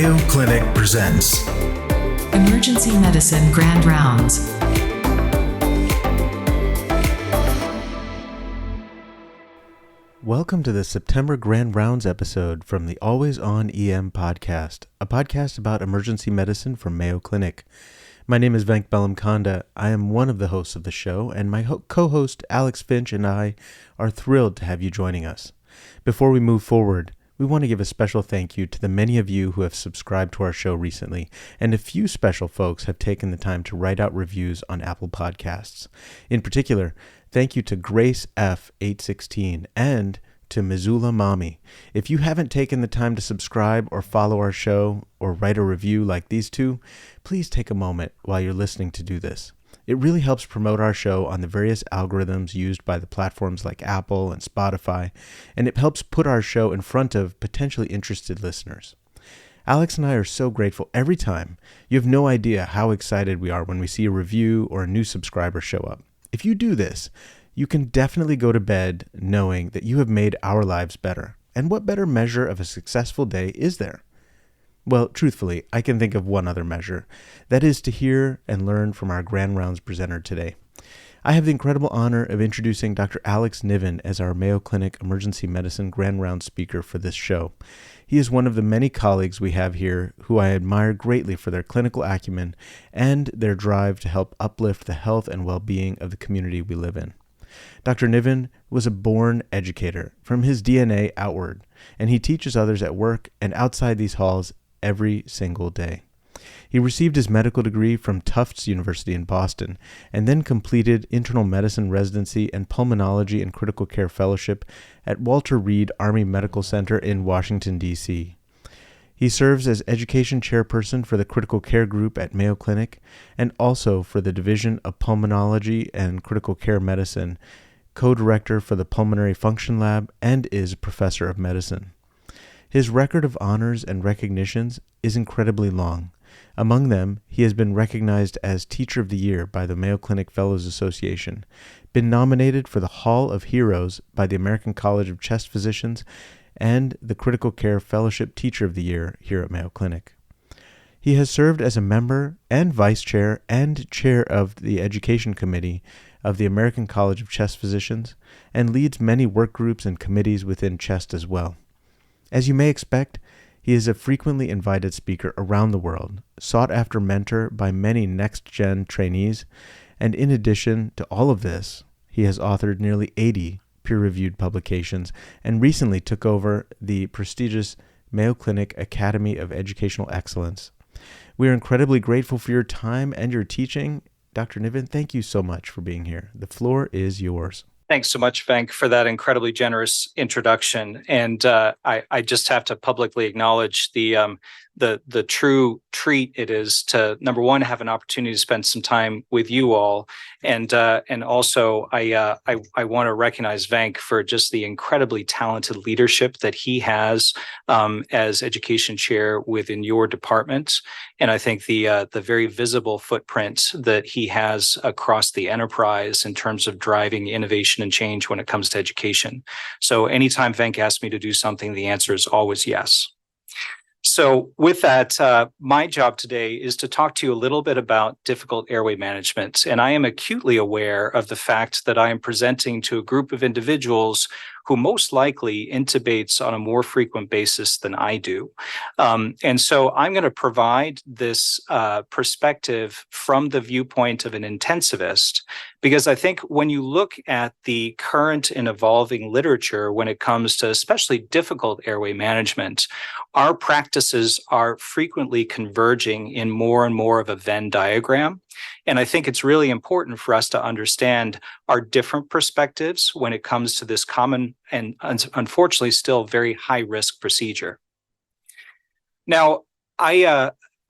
Mayo Clinic presents Emergency Medicine Grand Rounds. Welcome to the September Grand Rounds episode from the Always On EM podcast, a podcast about emergency medicine from Mayo Clinic. My name is Venk Bellamkonda. I am one of the hosts of the show, and my co-host Alex Finch and I are thrilled to have you joining us. Before we move forward, we want to give a special thank you to the many of you who have subscribed to our show recently, and a few special folks have taken the time to write out reviews on Apple Podcasts. In particular, thank you to Grace F. 816 and to Missoula Mommy. If you haven't taken the time to subscribe or follow our show or write a review like these two, please take a moment while you're listening to do this. It really helps promote our show on the various algorithms used by the platforms like Apple and Spotify, and it helps put our show in front of potentially interested listeners. Alex and I are so grateful every time. You have no idea how excited we are when we see a review or a new subscriber show up. If you do this, you can definitely go to bed knowing that you have made our lives better. And what better measure of a successful day is there? Well, truthfully, I can think of one other measure. That is to hear and learn from our Grand Rounds presenter today. I have the incredible honor of introducing Dr. Alex Niven as our Mayo Clinic Emergency Medicine Grand Rounds speaker for this show. He is one of the many colleagues we have here who I admire greatly for their clinical acumen and their drive to help uplift the health and well-being of the community we live in. Dr. Niven was a born educator from his DNA outward, and he teaches others at work and outside these halls every single day. He received his medical degree from Tufts University in Boston, and then completed internal medicine residency and pulmonology and critical care fellowship at Walter Reed Army Medical Center in Washington, D.C. He serves as education chairperson for the critical care group at Mayo Clinic and also for the Division of Pulmonology and Critical Care Medicine, co-director for the Pulmonary Function Lab, and is a professor of medicine. His record of honors and recognitions is incredibly long. Among them, he has been recognized as Teacher of the Year by the Mayo Clinic Fellows Association, been nominated for the Hall of Heroes by the American College of Chest Physicians, and the Critical Care Fellowship Teacher of the Year here at Mayo Clinic. He has served as a member and vice chair and chair of the Education Committee of the American College of Chest Physicians and leads many work groups and committees within chest as well. As you may expect, he is a frequently invited speaker around the world, sought after mentor by many next-gen trainees, and in addition to all of this, he has authored nearly 80 peer-reviewed publications and recently took over the prestigious Mayo Clinic Academy of Educational Excellence. We are incredibly grateful for your time and your teaching. Dr. Niven, thank you so much for being here. The floor is yours. Thanks so much, Venk, for that incredibly generous introduction. And I just have to publicly acknowledge the true treat it is to, number one, have an opportunity to spend some time with you all, and also I want to recognize Venk for just the incredibly talented leadership that he has as education chair within your department, and I think the very visible footprint that he has across the enterprise in terms of driving innovation and change when it comes to education. So anytime Venk asks me to do something, the answer is always yes. So with that, my job today is to talk to you a little bit about difficult airway management. And I am acutely aware of the fact that I am presenting to a group of individuals who most likely intubates on a more frequent basis than I do. And so I'm going to provide this perspective from the viewpoint of an intensivist, because I think when you look at the current and evolving literature when it comes to especially difficult airway management, our practices are frequently converging in more and more of a Venn diagram. And I think it's really important for us to understand our different perspectives when it comes to this common and unfortunately still very high-risk procedure. Now,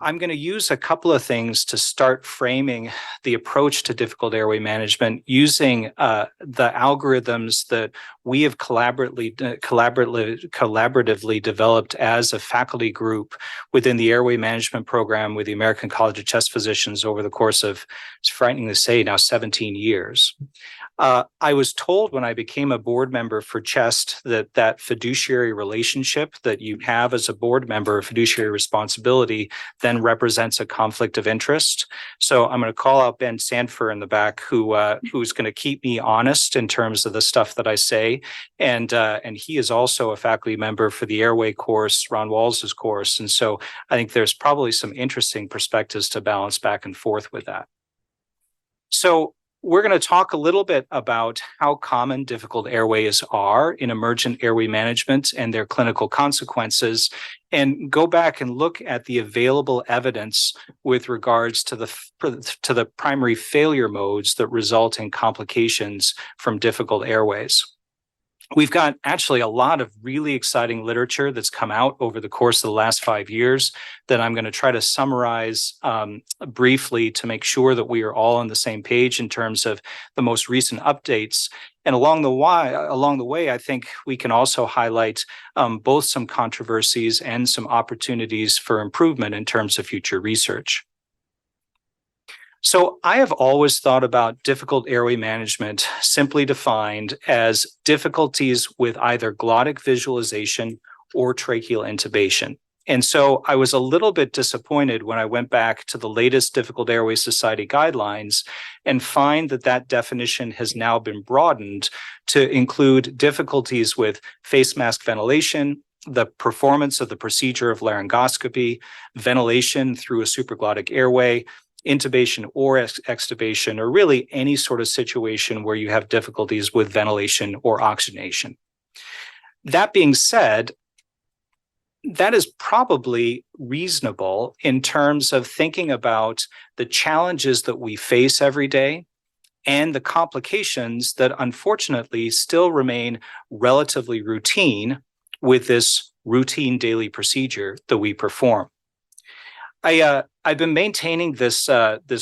I'm going to use a couple of things to start framing the approach to difficult airway management using the algorithms that we have collaboratively developed as a faculty group within the airway management program with the American College of Chest Physicians over the course of, it's frightening to say now, 17 years. I was told when I became a board member for CHEST that fiduciary relationship that you have as a board member, fiduciary responsibility, then represents a conflict of interest. So I'm going to call out Ben Sandfer in the back, who's going to keep me honest in terms of the stuff that I say, and he is also a faculty member for the airway course, Ron Walls's course, and so I think there's probably some interesting perspectives to balance back and forth with that. So we're going to talk a little bit about how common difficult airways are in emergent airway management and their clinical consequences, and go back and look at the available evidence with regards to the primary failure modes that result in complications from difficult airways. We've got actually a lot of really exciting literature that's come out over the course of the last 5 years that I'm going to try to summarize briefly to make sure that we are all on the same page in terms of the most recent updates. And along the way, I think we can also highlight both some controversies and some opportunities for improvement in terms of future research. So I have always thought about difficult airway management simply defined as difficulties with either glottic visualization or tracheal intubation. And so I was a little bit disappointed when I went back to the latest Difficult Airway Society guidelines and find that that definition has now been broadened to include difficulties with face mask ventilation, the performance of the procedure of laryngoscopy, ventilation through a supraglottic airway, intubation or extubation, or really any sort of situation where you have difficulties with ventilation or oxygenation. That being said, that is probably reasonable in terms of thinking about the challenges that we face every day and the complications that unfortunately still remain relatively routine with this routine daily procedure that we perform. I've been maintaining this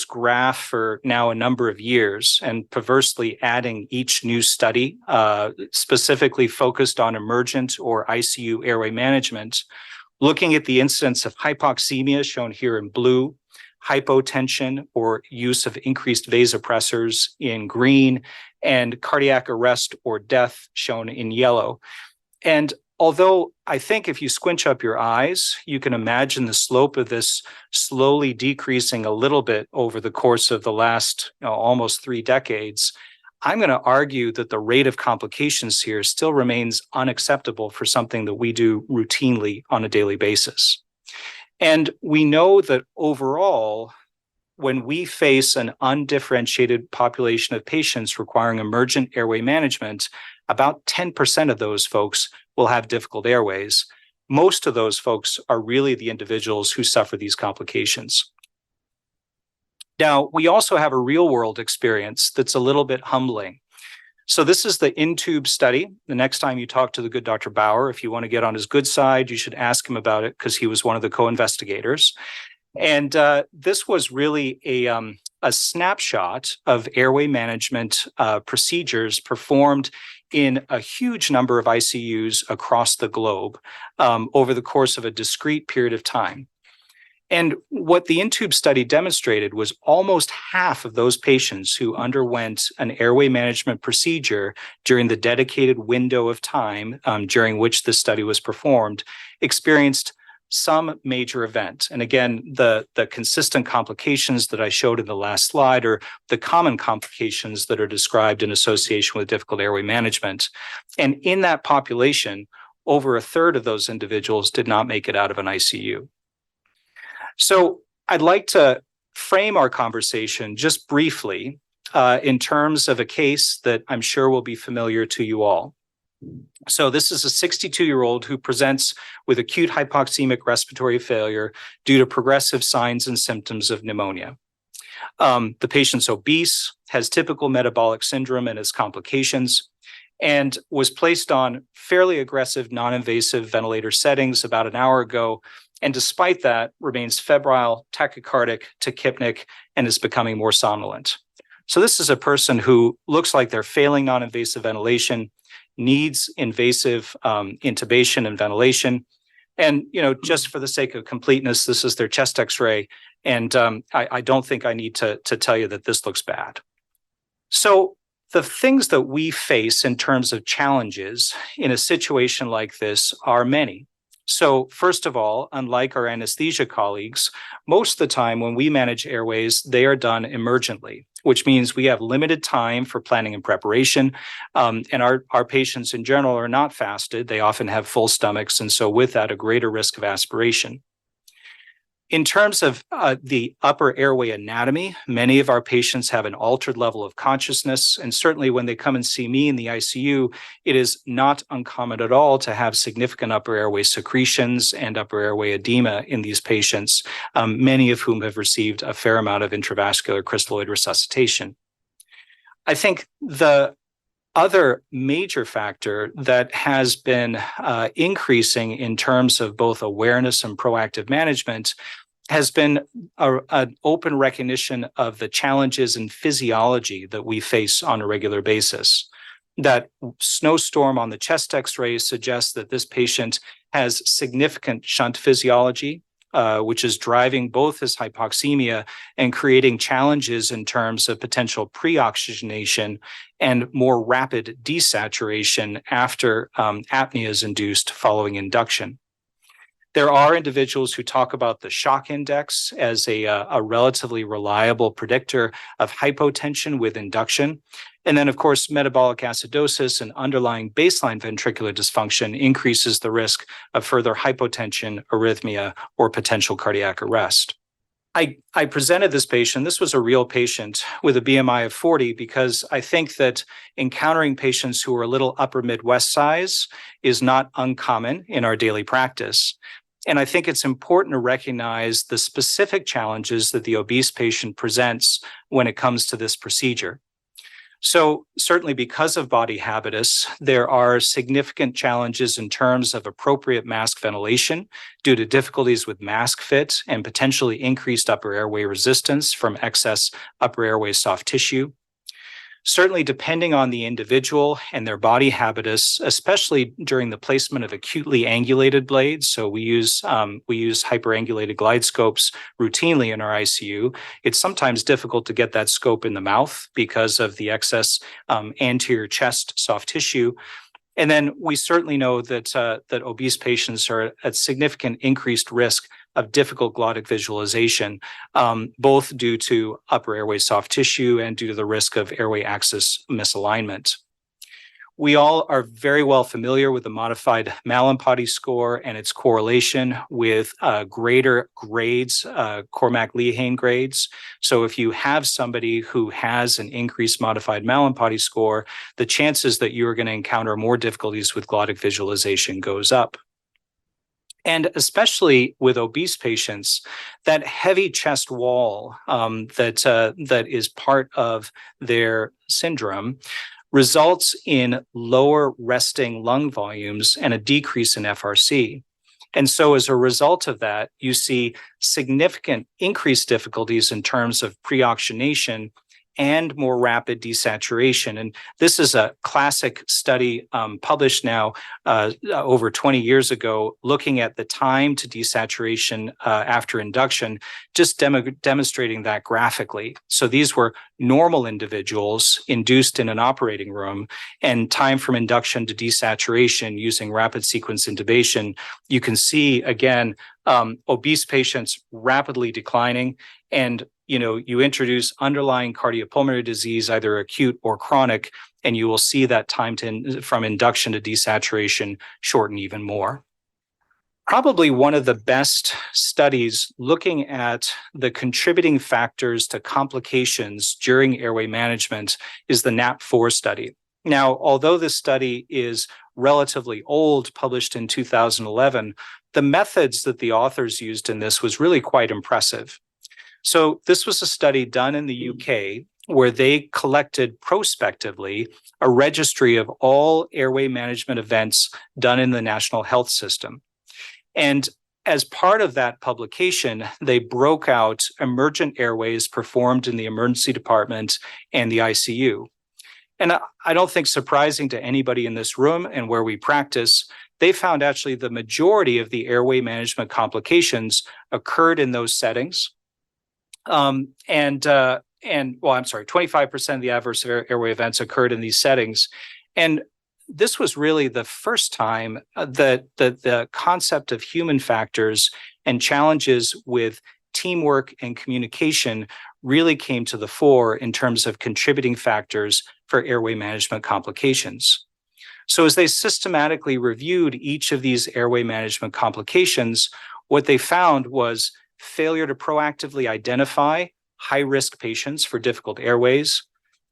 graph for now a number of years and perversely adding each new study specifically focused on emergent or ICU airway management, looking at the incidence of hypoxemia shown here in blue, hypotension or use of increased vasopressors in green, and cardiac arrest or death shown in yellow. And although I think if you squinch up your eyes, you can imagine the slope of this slowly decreasing a little bit over the course of the last almost 3 decades, I'm going to argue that the rate of complications here still remains unacceptable for something that we do routinely on a daily basis. And we know that overall, when we face an undifferentiated population of patients requiring emergent airway management, about 10% of those folks will have difficult airways. Most of those folks are really the individuals who suffer these complications. Now, we also have a real-world experience that's a little bit humbling. So this is the INTUBE study. The next time you talk to the good Dr. Bauer, if you want to get on his good side, you should ask him about it because he was one of the co-investigators. And this was really a snapshot of airway management procedures performed in a huge number of ICUs across the globe over the course of a discrete period of time. And what the INTUBE study demonstrated was almost half of those patients who underwent an airway management procedure during the dedicated window of time during which the study was performed experienced some major event. And again, the consistent complications that I showed in the last slide are the common complications that are described in association with difficult airway management. And in that population, over a third of those individuals did not make it out of an ICU. So I'd like to frame our conversation just briefly in terms of a case that I'm sure will be familiar to you all. So this is a 62-year-old who presents with acute hypoxemic respiratory failure due to progressive signs and symptoms of pneumonia. The patient's obese, has typical metabolic syndrome and its complications, and was placed on fairly aggressive non-invasive ventilator settings about an hour ago, and despite that, remains febrile, tachycardic, tachypnic, and is becoming more somnolent. So this is a person who looks like they're failing non-invasive ventilation, needs invasive intubation and ventilation. And, just for the sake of completeness, this is their chest x-ray. And I don't think I need to tell you that this looks bad. So The things that we face in terms of challenges in a situation like this are many. So first of all, unlike our anesthesia colleagues, most of the time when we manage airways, they are done emergently, which means we have limited time for planning and preparation. And our patients in general are not fasted. They often have full stomachs. And so with that, a greater risk of aspiration. In terms of the upper airway anatomy, many of our patients have an altered level of consciousness. And certainly when they come and see me in the ICU, it is not uncommon at all to have significant upper airway secretions and upper airway edema in these patients, many of whom have received a fair amount of intravascular crystalloid resuscitation. I think the other major factor that has been increasing in terms of both awareness and proactive management has been an open recognition of the challenges in physiology that we face on a regular basis. That snowstorm on the chest X-ray suggests that this patient has significant shunt physiology, which is driving both his hypoxemia and creating challenges in terms of potential pre-oxygenation and more rapid desaturation after apnea is induced following induction. There are individuals who talk about the shock index as a relatively reliable predictor of hypotension with induction. And then, of course, metabolic acidosis and underlying baseline ventricular dysfunction increases the risk of further hypotension, arrhythmia, or potential cardiac arrest. I presented this patient. This was a real patient with a BMI of 40 because I think that encountering patients who are a little upper Midwest size is not uncommon in our daily practice. And I think it's important to recognize the specific challenges that the obese patient presents when it comes to this procedure. So certainly because of body habitus, there are significant challenges in terms of appropriate mask ventilation due to difficulties with mask fit and potentially increased upper airway resistance from excess upper airway soft tissue. Certainly, depending on the individual and their body habitus, especially during the placement of acutely angulated blades. So we use hyperangulated glide scopes routinely in our ICU. It's sometimes difficult to get that scope in the mouth because of the excess anterior chest soft tissue. And then we certainly know that obese patients are at significant increased risk of difficult glottic visualization, both due to upper airway soft tissue and due to the risk of airway axis misalignment. We all are very well familiar with the modified Mallampati score and its correlation with greater grades, Cormack-Lehane grades. So if you have somebody who has an increased modified Mallampati score, the chances that you are going to encounter more difficulties with glottic visualization goes up. And especially with obese patients, that heavy chest wall that is part of their syndrome results in lower resting lung volumes and a decrease in FRC. And so as a result of that, you see significant increased difficulties in terms of pre-oxygenation and more rapid desaturation. And this is a classic study published now over 20 years ago, looking at the time to desaturation after induction, just demonstrating that graphically. So these were normal individuals induced in an operating room, and time from induction to desaturation using rapid sequence intubation. You can see, again, obese patients rapidly declining, and you introduce underlying cardiopulmonary disease, either acute or chronic, and you will see that time from induction to desaturation shorten even more. Probably one of the best studies looking at the contributing factors to complications during airway management is the NAP4 study. Now, although this study is relatively old, published in 2011, the methods that the authors used in this was really quite impressive. So this was a study done in the UK where they collected prospectively a registry of all airway management events done in the national health system. And as part of that publication, they broke out emergent airways performed in the emergency department and the ICU. And I don't think surprising to anybody in this room and where we practice, they found actually the majority of the airway management complications occurred in those settings. And I'm sorry, 25% of the adverse airway events occurred in these settings. And this was really the first time that the concept of human factors and challenges with teamwork and communication really came to the fore in terms of contributing factors for airway management complications. So as they systematically reviewed each of these airway management complications, what they found was failure to proactively identify high-risk patients for difficult airways,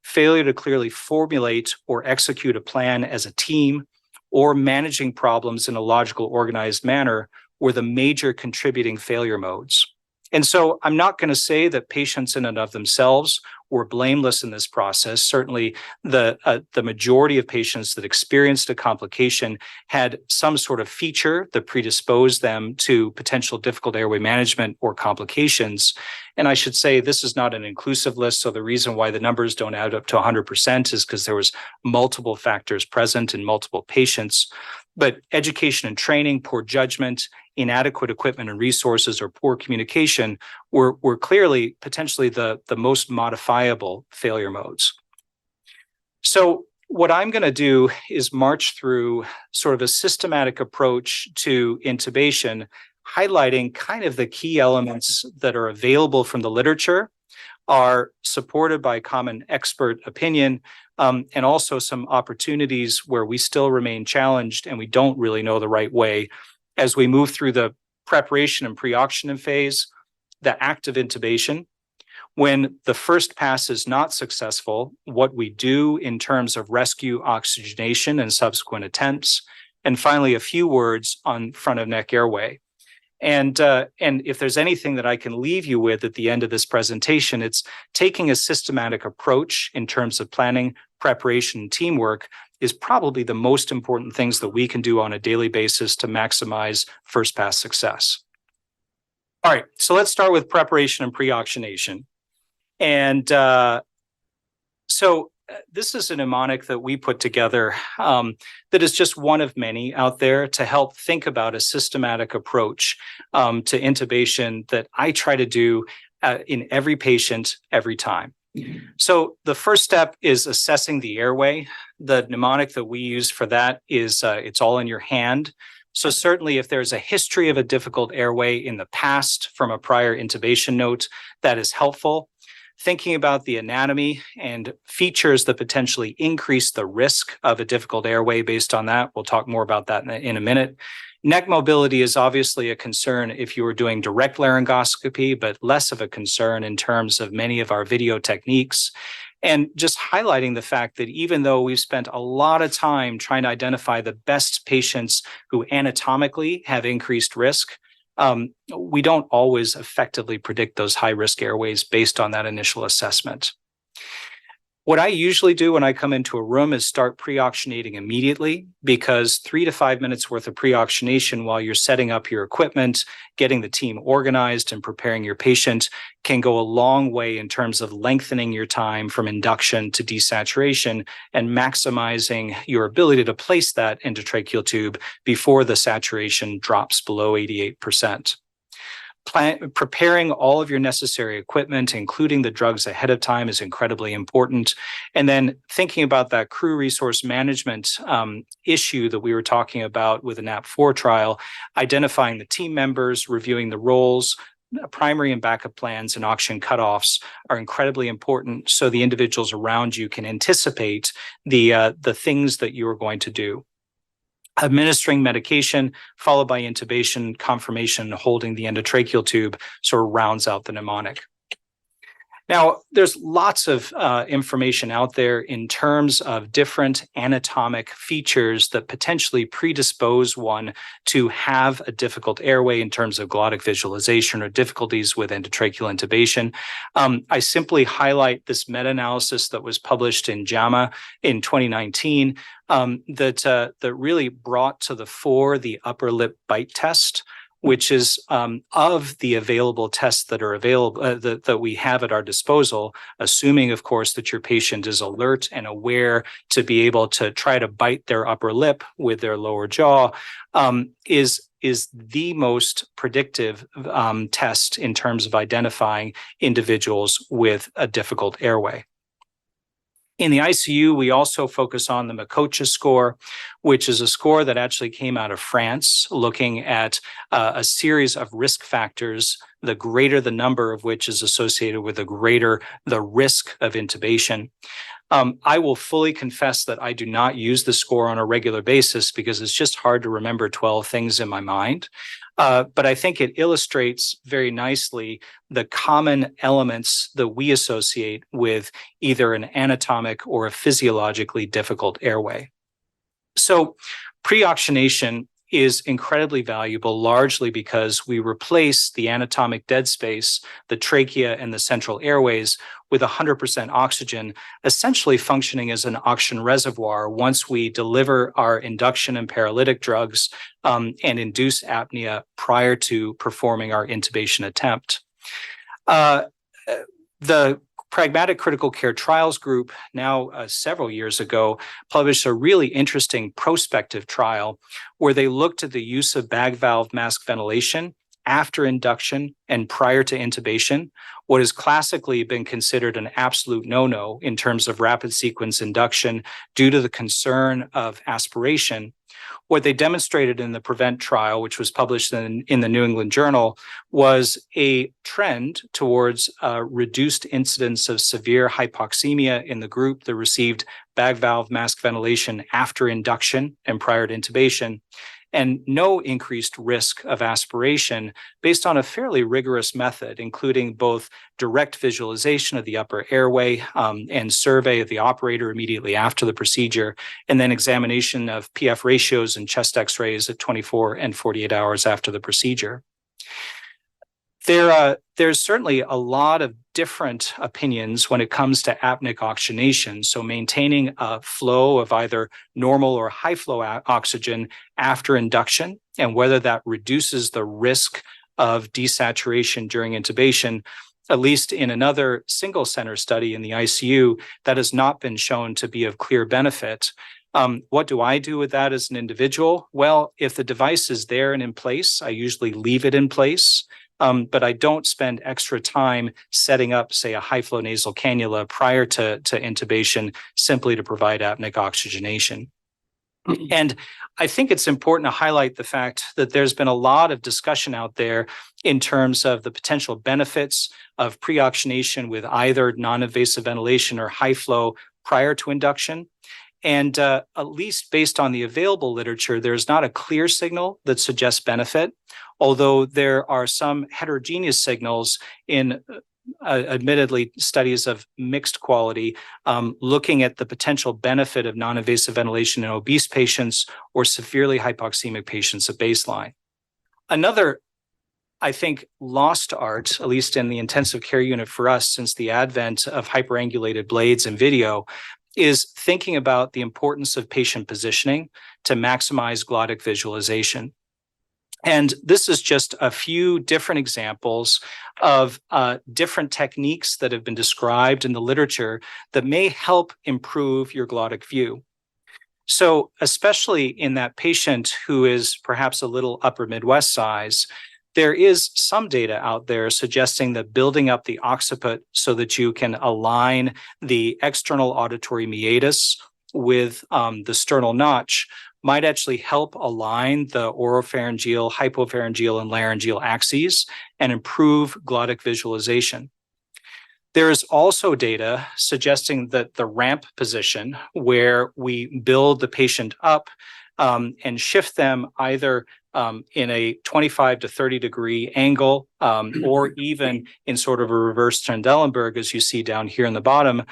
failure to clearly formulate or execute a plan as a team, or managing problems in a logical, organized manner were the major contributing failure modes. And so I'm not going to say that patients in and of themselves were blameless in this process. Certainly, the majority of patients that experienced a complication had some sort of feature that predisposed them to potential difficult airway management or complications. And I should say this is not an inclusive list. So the reason why the numbers don't add up to 100% is because there was multiple factors present in multiple patients. But education and training, poor judgment, inadequate equipment and resources, or poor communication were clearly potentially the most modifiable failure modes. So what I'm going to do is march through sort of a systematic approach to intubation, highlighting kind of the key elements that are available from the literature, are supported by common expert opinion, and also some opportunities where we still remain challenged and we don't really know the right way as we move through the preparation and pre-oxygen phase, the active intubation. When the first pass is not successful, what we do in terms of rescue oxygenation and subsequent attempts, and finally, a few words on front of neck airway. And if there's anything that I can leave you with at the end of this presentation, it's taking a systematic approach in terms of planning, preparation, and teamwork is probably the most important things that we can do on a daily basis to maximize first pass success. All right, so let's start with preparation and pre-oxygenation. And so this is a mnemonic that we put together that is just one of many out there to help think about a systematic approach to intubation that I try to do in every patient every time. So the first step is assessing the airway. The mnemonic that we use for that is it's all in your hand. So certainly if there's a history of a difficult airway in the past from a prior intubation note, that is helpful. Thinking about the anatomy and features that potentially increase the risk of a difficult airway based on that. We'll talk more about that in a minute. Neck mobility is obviously a concern if you were doing direct laryngoscopy, but less of a concern in terms of many of our video techniques. And just highlighting the fact that even though we've spent a lot of time trying to identify the best patients who anatomically have increased risk, we don't always effectively predict those high-risk airways based on that initial assessment. What I usually do when I come into a room is start pre-oxygenating immediately, because 3 to 5 minutes worth of pre-oxygenation while you're setting up your equipment, getting the team organized and preparing your patient can go a long way in terms of lengthening your time from induction to desaturation and maximizing your ability to place that endotracheal tube before the saturation drops below 88%. Preparing all of your necessary equipment, including the drugs ahead of time, is incredibly important. And then thinking about that crew resource management issue that we were talking about with the NAP4 trial, identifying the team members, reviewing the roles, primary and backup plans, and oxygen cutoffs are incredibly important so the individuals around you can anticipate the things that you are going to do. Administering medication, followed by intubation, confirmation, holding the endotracheal tube sort of rounds out the mnemonic. Now, there's lots of information out there in terms of different anatomic features that potentially predispose one to have a difficult airway in terms of glottic visualization or difficulties with endotracheal intubation. I simply highlight this meta-analysis that was published in JAMA in 2019 that really brought to the fore the upper lip bite test, which is of the available tests that are available that we have at our disposal, assuming, of course, that your patient is alert and aware to be able to try to bite their upper lip with their lower jaw, is the most predictive test in terms of identifying individuals with a difficult airway. In the ICU, we also focus on the Makocha score, which is a score that actually came out of France, looking at a series of risk factors, the greater the number of which is associated with the greater the risk of intubation. I will fully confess that I do not use the score on a regular basis because it's just hard to remember 12 things in my mind. But I think it illustrates very nicely the common elements that we associate with either an anatomic or a physiologically difficult airway. So pre-oxygenation is incredibly valuable, largely because we replace the anatomic dead space, the trachea and the central airways, with 100% oxygen, essentially functioning as an oxygen reservoir once we deliver our induction and paralytic drugs and induce apnea prior to performing our intubation attempt. The Pragmatic Critical Care Trials Group, now several years ago, published a really interesting prospective trial where they looked at the use of bag valve mask ventilation after induction and prior to intubation, what has classically been considered an absolute no-no in terms of rapid sequence induction due to the concern of aspiration. What they demonstrated in the PREVENT trial, which was published in the New England Journal, was a trend towards reduced incidence of severe hypoxemia in the group that received bag valve mask ventilation after induction and prior to intubation, and no increased risk of aspiration based on a fairly rigorous method, including both direct visualization of the upper airway and survey of the operator immediately after the procedure, and then examination of PF ratios and chest x-rays at 24 and 48 hours after the procedure. There's certainly a lot of different opinions when it comes to apneic oxygenation. So maintaining a flow of either normal or high flow oxygen after induction, and whether that reduces the risk of desaturation during intubation, at least in another single center study in the ICU, that has not been shown to be of clear benefit. What do I do with that as an individual? Well, if the device is there and in place, I usually leave it in place. But I don't spend extra time setting up, say, a high-flow nasal cannula prior to intubation simply to provide apneic oxygenation. And I think it's important to highlight the fact that there's been a lot of discussion out there in terms of the potential benefits of pre-oxygenation with either non-invasive ventilation or high flow prior to induction. And at least based on the available literature, there's not a clear signal that suggests benefit, although there are some heterogeneous signals in admittedly studies of mixed quality, looking at the potential benefit of non-invasive ventilation in obese patients or severely hypoxemic patients at baseline. Another, I think, lost art, at least in the intensive care unit for us since the advent of hyperangulated blades and video, is thinking about the importance of patient positioning to maximize glottic visualization. And this is just a few different examples of different techniques that have been described in the literature that may help improve your glottic view. So especially in that patient who is perhaps a little upper Midwest size, there is some data out there suggesting that building up the occiput so that you can align the external auditory meatus with the sternal notch might actually help align the oropharyngeal, hypopharyngeal, and laryngeal axes and improve glottic visualization. There is also data suggesting that the ramp position, where we build the patient up and shift them either in a 25 to 30 degree angle, or even in sort of a reverse Trendelenburg, as you see down here in the bottom,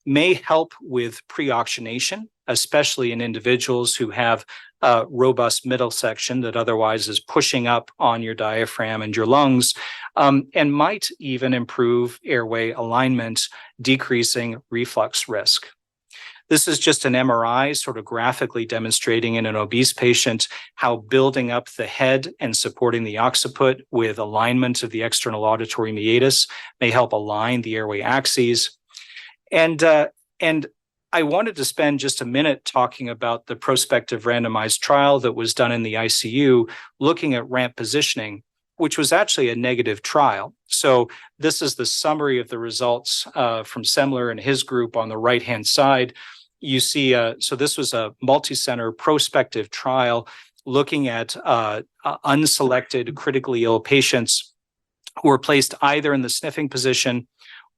may help with pre-oxygenation, especially in individuals who have a robust middle section that otherwise is pushing up on your diaphragm and your lungs, and might even improve airway alignment, decreasing reflux risk. This is just an MRI sort of graphically demonstrating in an obese patient how building up the head and supporting the occiput with alignment of the external auditory meatus may help align the airway axes. And I wanted to spend just a minute talking about the prospective randomized trial that was done in the ICU looking at ramp positioning, which was actually a negative trial. So this is the summary of the results from Semler and his group on the right-hand side. You see, so this was a multi-center prospective trial looking at unselected critically ill patients who were placed either in the sniffing position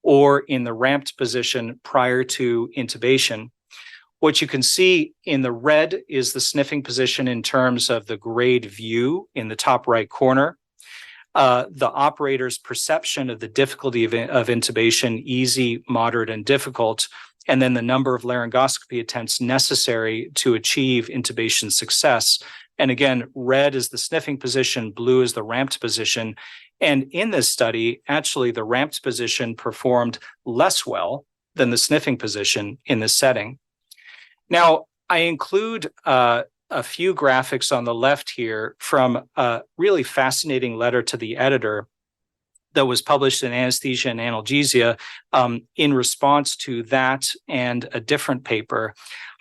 or in the ramped position prior to intubation. What you can see in the red is the sniffing position in terms of the grade view in the top right corner. The operator's perception of the difficulty of intubation, easy, moderate, and difficult, and then the number of laryngoscopy attempts necessary to achieve intubation success. And again, red is the sniffing position, blue is the ramped position. And in this study, actually, the ramped position performed less well than the sniffing position in this setting. Now, I include a few graphics on the left here from a really fascinating letter to the editor that was published in Anesthesia and Analgesia in response to that and a different paper,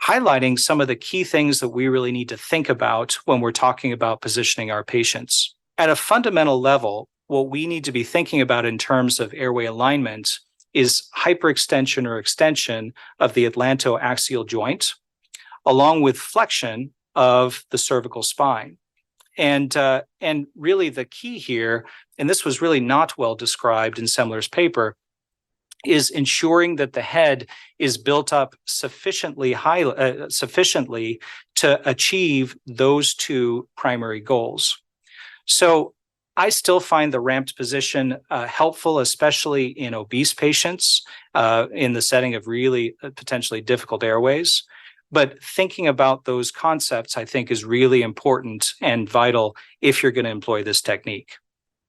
highlighting some of the key things that we really need to think about when we're talking about positioning our patients. At a fundamental level, what we need to be thinking about in terms of airway alignment is hyperextension or extension of the atlantoaxial joint, along with flexion of the cervical spine. And really the key here, and this was really not well described in Semler's paper, is ensuring that the head is built up sufficiently to achieve those two primary goals. So I still find the ramped position helpful, especially in obese patients in the setting of really potentially difficult airways. But thinking about those concepts, I think, is really important and vital if you're going to employ this technique.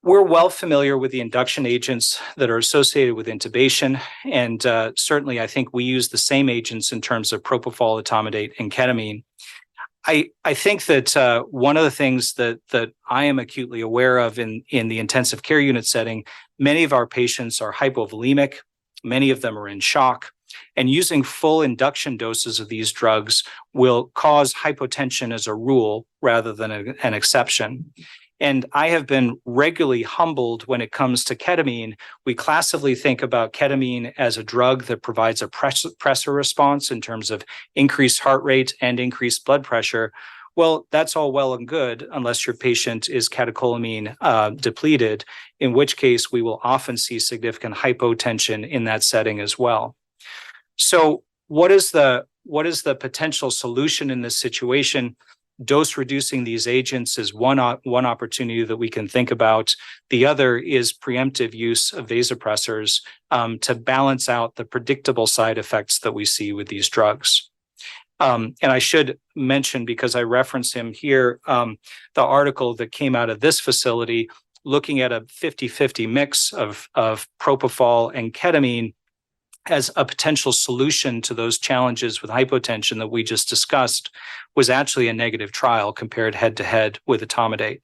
We're well familiar with the induction agents that are associated with intubation, and certainly I think we use the same agents in terms of propofol, etomidate, and ketamine. I think that one of the things that I am acutely aware of in the intensive care unit setting, many of our patients are hypovolemic, many of them are in shock, and using full induction doses of these drugs will cause hypotension as a rule rather than an exception. And I have been regularly humbled when it comes to ketamine. We classically think about ketamine as a drug that provides a pressor response in terms of increased heart rate and increased blood pressure. Well, that's all well and good unless your patient is catecholamine depleted, in which case we will often see significant hypotension in that setting as well. So what is the potential solution in this situation? Dose reducing these agents is one opportunity that we can think about. The other is preemptive use of vasopressors to balance out the predictable side effects that we see with these drugs. And I should mention, because I reference him here, the article that came out of this facility looking at a 50-50 mix of propofol and ketamine as a potential solution to those challenges with hypotension that we just discussed was actually a negative trial compared head-to-head with etomidate.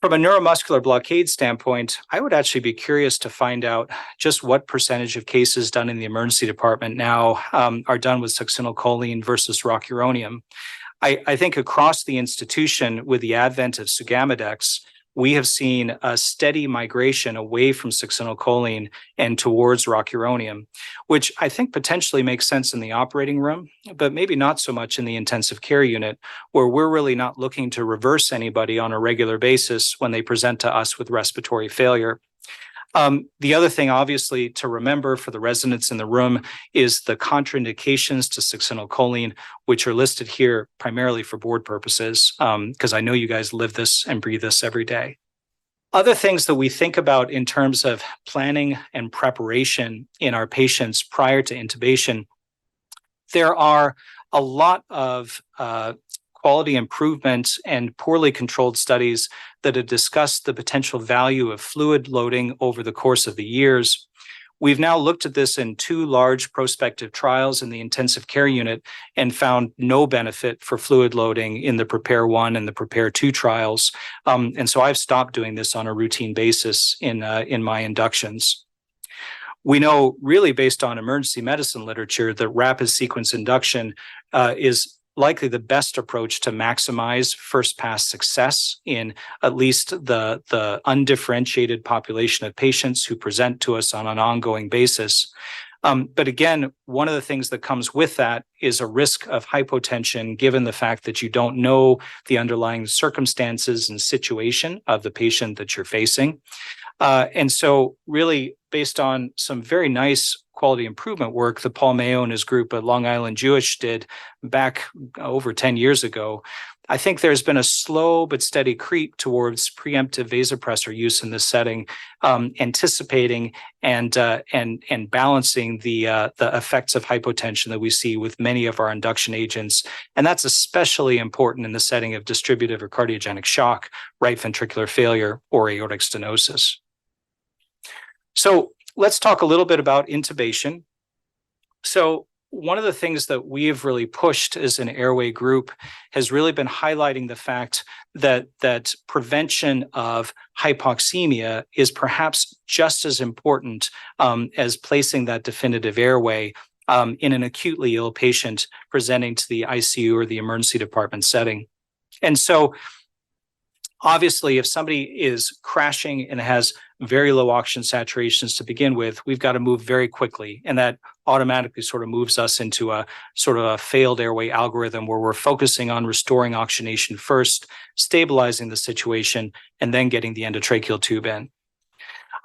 From a neuromuscular blockade standpoint, I would actually be curious to find out just what percentage of cases done in the emergency department now are done with succinylcholine versus rocuronium. I think across the institution, with the advent of Sugamidex, we have seen a steady migration away from succinylcholine and towards rocuronium, which I think potentially makes sense in the operating room, but maybe not so much in the intensive care unit, where we're really not looking to reverse anybody on a regular basis when they present to us with respiratory failure. The other thing, obviously, to remember for the residents in the room is the contraindications to succinylcholine, which are listed here primarily for board purposes, because I know you guys live this and breathe this every day. Other things that we think about in terms of planning and preparation in our patients prior to intubation, there are a lot of quality improvement and poorly controlled studies that have discussed the potential value of fluid loading over the course of the years. We've now looked at this in 2 large prospective trials in the intensive care unit and found no benefit for fluid loading in the Prepare 1 and the Prepare 2 trials. And so I've stopped doing this on a routine basis in my inductions. We know, really based on emergency medicine literature, that rapid sequence induction is likely the best approach to maximize first pass success in at least the undifferentiated population of patients who present to us on an ongoing basis. But again, one of the things that comes with that is a risk of hypotension, given the fact that you don't know the underlying circumstances and situation of the patient that you're facing. And so really, based on some very nice quality improvement work that Paul Mayo and his group at Long Island Jewish did back over 10 years ago, I think there's been a slow but steady creep towards preemptive vasopressor use in this setting, anticipating and balancing the effects of hypotension that we see with many of our induction agents. And that's especially important in the setting of distributive or cardiogenic shock, right ventricular failure, or aortic stenosis. So let's talk a little bit about intubation. So one of the things that we have really pushed as an airway group has really been highlighting the fact that prevention of hypoxemia is perhaps just as important as placing that definitive airway in an acutely ill patient presenting to the ICU or the emergency department setting. And so obviously, if somebody is crashing and has very low oxygen saturations to begin with, we've got to move very quickly. And that automatically sort of moves us into a sort of a failed airway algorithm where we're focusing on restoring oxygenation first, stabilizing the situation, and then getting the endotracheal tube in.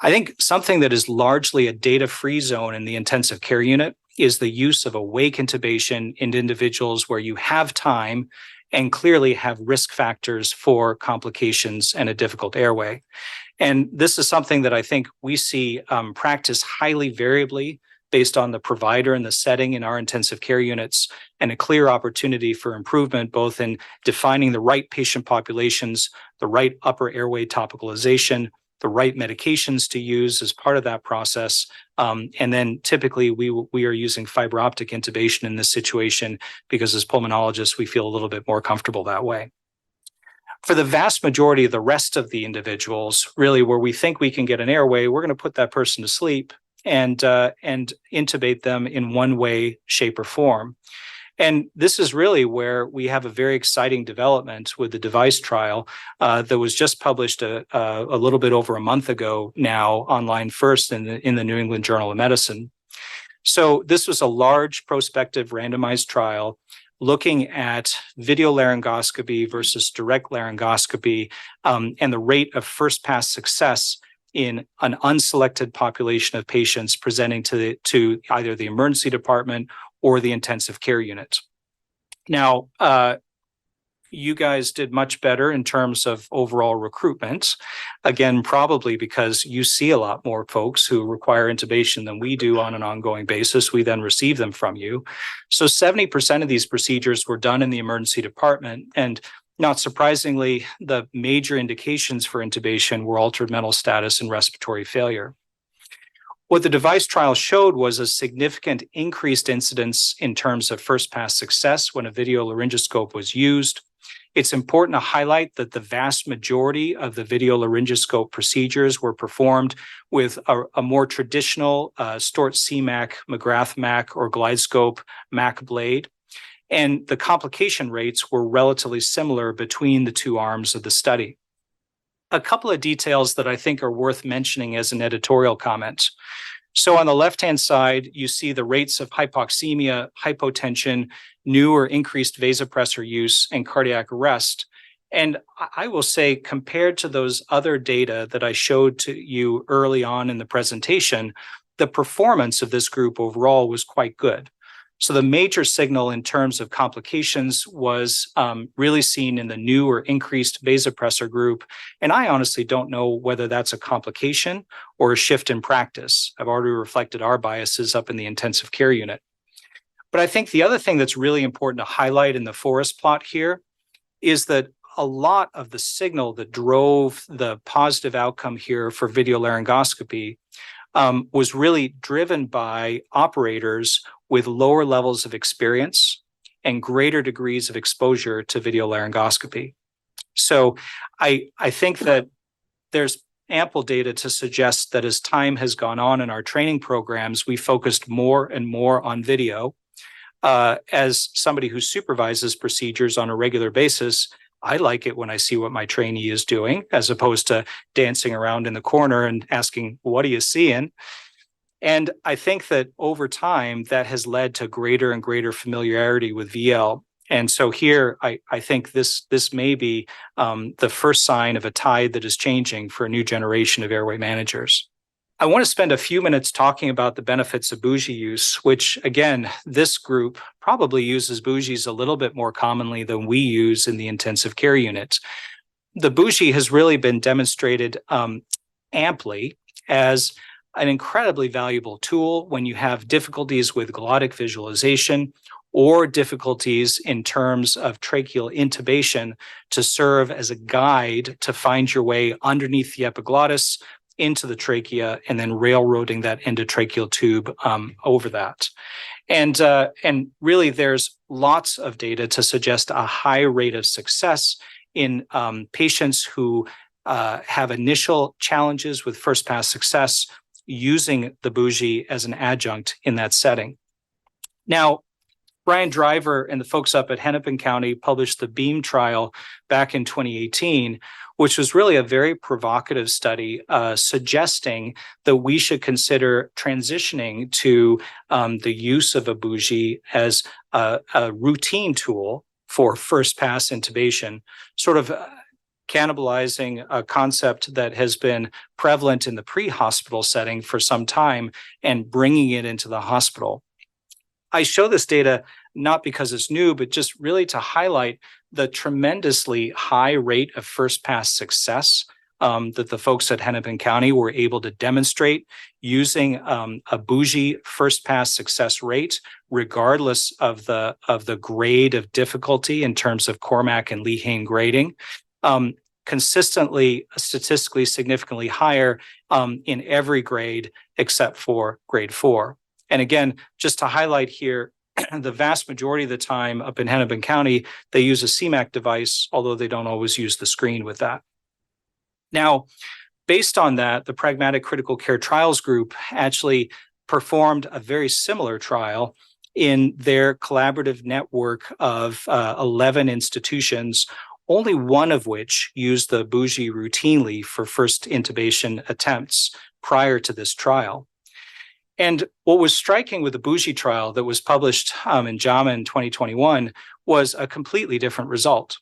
I think something that is largely a data-free zone in the intensive care unit is the use of awake intubation in individuals where you have time and clearly have risk factors for complications and a difficult airway. And this is something that I think we see practiced highly variably based on the provider and the setting in our intensive care units, and a clear opportunity for improvement, both in defining the right patient populations, the right upper airway topicalization, the right medications to use as part of that process. And then typically we are using fiber optic intubation in this situation because as pulmonologists, we feel a little bit more comfortable that way. For the vast majority of the rest of the individuals, really where we think we can get an airway, we're going to put that person to sleep and intubate them in one way, shape, or form. And this is really where we have a very exciting development with the device trial that was just published a little bit over a month ago now, online first in the New England Journal of Medicine. So this was a large prospective randomized trial looking at video laryngoscopy versus direct laryngoscopy and the rate of first pass success in an unselected population of patients presenting to either the emergency department or the intensive care unit. Now, you guys did much better in terms of overall recruitment. Again, probably because you see a lot more folks who require intubation than we do on an ongoing basis. We then receive them from you. So 70% of these procedures were done in the emergency department. And not surprisingly, the major indications for intubation were altered mental status and respiratory failure. What the device trial showed was a significant increased incidence in terms of first pass success when a video laryngoscope was used. It's important to highlight that the vast majority of the video laryngoscope procedures were performed with a more traditional Stort CMAC, McGrath Mac, or GlideScope Mac blade. And the complication rates were relatively similar between the two arms of the study. A couple of details that I think are worth mentioning as an editorial comment. So on the left-hand side, you see the rates of hypoxemia, hypotension, new or increased vasopressor use, and cardiac arrest. And I will say, compared to those other data that I showed to you early on in the presentation, the performance of this group overall was quite good. So the major signal in terms of complications was really seen in the new or increased vasopressor group. And I honestly don't know whether that's a complication or a shift in practice. I've already reflected our biases up in the intensive care unit. But I think the other thing that's really important to highlight in the forest plot here is that a lot of the signal that drove the positive outcome here for video laryngoscopy was really driven by operators with lower levels of experience and greater degrees of exposure to video laryngoscopy. So I think that there's ample data to suggest that as time has gone on in our training programs, we focused more and more on video. As somebody who supervises procedures on a regular basis, I like it when I see what my trainee is doing, as opposed to dancing around in the corner and asking, what are you seeing? And I think that over time, that has led to greater and greater familiarity with VL. And so here, I think this may be the first sign of a tide that is changing for a new generation of airway managers. I want to spend a few minutes talking about the benefits of bougie use, which, again, this group probably uses bougies a little bit more commonly than we use in the intensive care unit. The bougie has really been demonstrated amply as an incredibly valuable tool when you have difficulties with glottic visualization or difficulties in terms of tracheal intubation, to serve as a guide to find your way underneath the epiglottis into the trachea and then railroading that endotracheal tube over that. And really, there's lots of data to suggest a high rate of success in patients who have initial challenges with first pass success using the bougie as an adjunct in that setting. Now, Brian Driver and the folks up at Hennepin County published the BEAM trial back in 2018, which was really a very provocative study suggesting that we should consider transitioning to the use of a bougie as a routine tool for first pass intubation, sort of cannibalizing a concept that has been prevalent in the pre-hospital setting for some time and bringing it into the hospital. I show this data not because it's new, but just really to highlight the tremendously high rate of first pass success that the folks at Hennepin County were able to demonstrate using a bougie first pass success rate, regardless of the grade of difficulty in terms of Cormack and Lehane grading. Consistently, statistically significantly higher in every grade except for grade 4. And again, just to highlight here, the vast majority of the time up in Hennepin County, they use a CMAC device, although they don't always use the screen with that. Now, based on that, the Pragmatic Critical Care Trials Group actually performed a very similar trial in their collaborative network of 11 institutions, only one of which used the bougie routinely for first intubation attempts prior to this trial. And what was striking with the bougie trial that was published in JAMA in 2021 was a completely different result.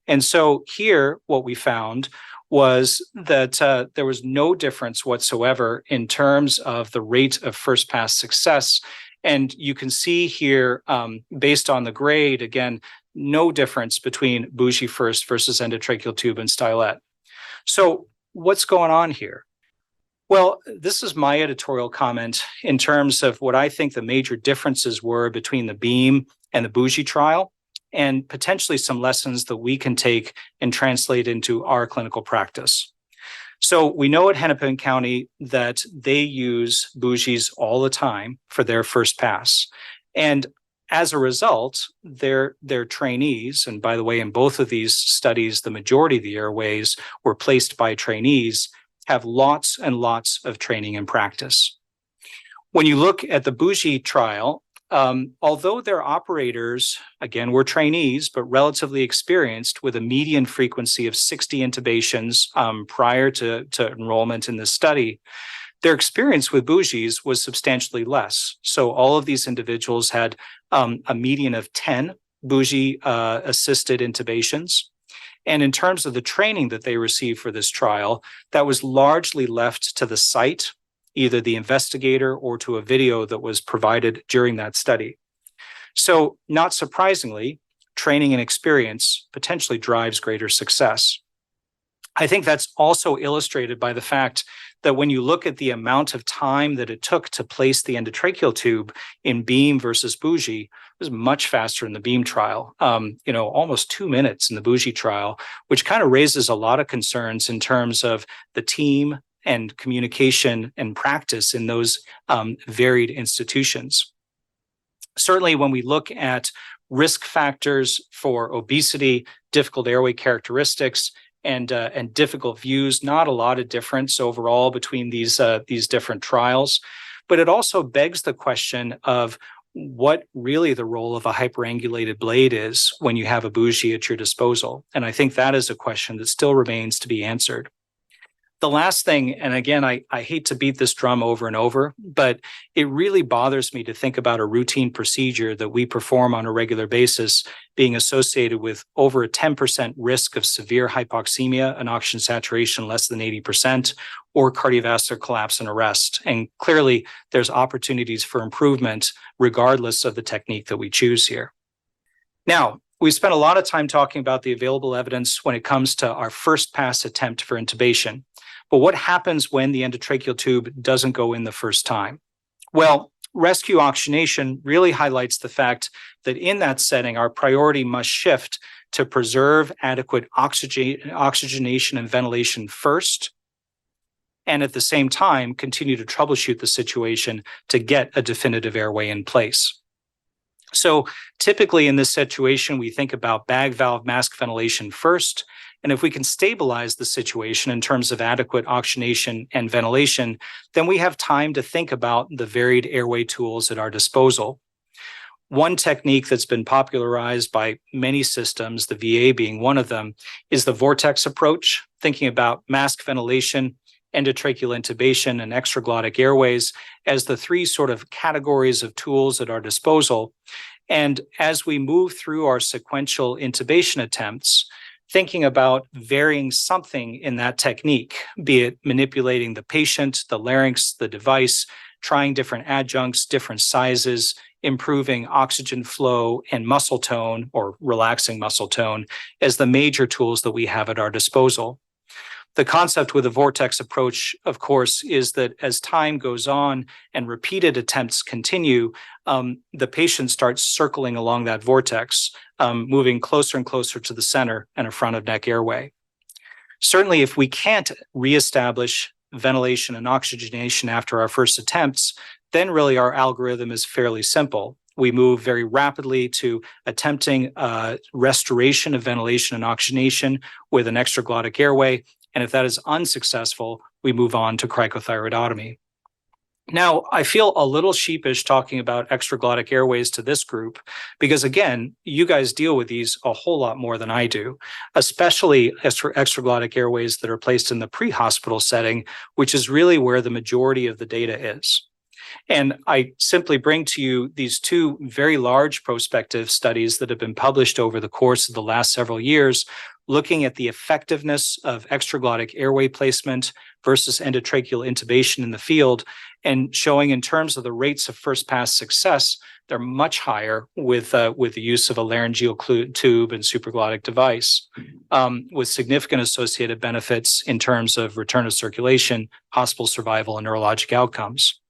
And so here, what we found was that there was no difference whatsoever in terms of the rate of first pass success. And you can see here, based on the grade, again, no difference between bougie first versus endotracheal tube and stylet. So what's going on here? Well, this is my editorial comment in terms of what I think the major differences were between the BEAM and the bougie trial, and potentially some lessons that we can take and translate into our clinical practice. So we know at Hennepin County that they use bougies all the time for their first pass. And as a result, their trainees, and by the way, in both of these studies, the majority of the airways were placed by trainees, have lots and lots of training and practice. When you look at the bougie trial, although their operators, again, were trainees, but relatively experienced with a median frequency of 60 intubations prior to enrollment in this study, their experience with bougies was substantially less. So all of these individuals had a median of 10 bougie assisted intubations. And in terms of the training that they received for this trial, that was largely left to the site, either the investigator or to a video that was provided during that study. So not surprisingly, training and experience potentially drives greater success. I think that's also illustrated by the fact that when you look at the amount of time that it took to place the endotracheal tube in BEAM versus bougie, it was much faster in the BEAM trial, almost 2 minutes in the bougie trial, which kind of raises a lot of concerns in terms of the team and communication and practice in those varied institutions. Certainly, when we look at risk factors for obesity, difficult airway characteristics, and difficult views, not a lot of difference overall between these different trials. But it also begs the question of what really the role of a hyperangulated blade is when you have a bougie at your disposal. And I think that is a question that still remains to be answered. The last thing, and again, I hate to beat this drum over and over, but it really bothers me to think about a routine procedure that we perform on a regular basis being associated with over a 10% risk of severe hypoxemia and oxygen saturation less than 80%, or cardiovascular collapse and arrest. And clearly, there's opportunities for improvement regardless of the technique that we choose here. Now, we spent a lot of time talking about the available evidence when it comes to our first pass attempt for intubation. But what happens when the endotracheal tube doesn't go in the first time? Well, rescue oxygenation really highlights the fact that in that setting, our priority must shift to preserve adequate oxygenation and ventilation first, and at the same time, continue to troubleshoot the situation to get a definitive airway in place. So typically in this situation, we think about bag valve mask ventilation first. And if we can stabilize the situation in terms of adequate oxygenation and ventilation, then we have time to think about the varied airway tools at our disposal. One technique that's been popularized by many systems, the VA being one of them, is the vortex approach, thinking about mask ventilation, endotracheal intubation, and extraglottic airways as the three sort of categories of tools at our disposal. And as we move through our sequential intubation attempts, thinking about varying something in that technique, be it manipulating the patient, the larynx, the device, trying different adjuncts, different sizes, improving oxygen flow and muscle tone or relaxing muscle tone as the major tools that we have at our disposal. The concept with the vortex approach, of course, is that as time goes on and repeated attempts continue, the patient starts circling along that vortex, moving closer and closer to the center and a front of neck airway. Certainly, if we can't reestablish ventilation and oxygenation after our first attempts, then really our algorithm is fairly simple. We move very rapidly to attempting restoration of ventilation and oxygenation with an extraglottic airway. And if that is unsuccessful, we move on to cricothyroidotomy. Now, I feel a little sheepish talking about extraglottic airways to this group because, again, you guys deal with these a whole lot more than I do, especially extraglottic airways that are placed in the pre-hospital setting, which is really where the majority of the data is. And I simply bring to you these two very large prospective studies that have been published over the course of the last several years, looking at the effectiveness of extraglottic airway placement versus endotracheal intubation in the field, and showing in terms of the rates of first pass success, they're much higher with the use of a laryngeal tube and supraglottic device, with significant associated benefits in terms of return to circulation, hospital survival, and neurologic outcomes.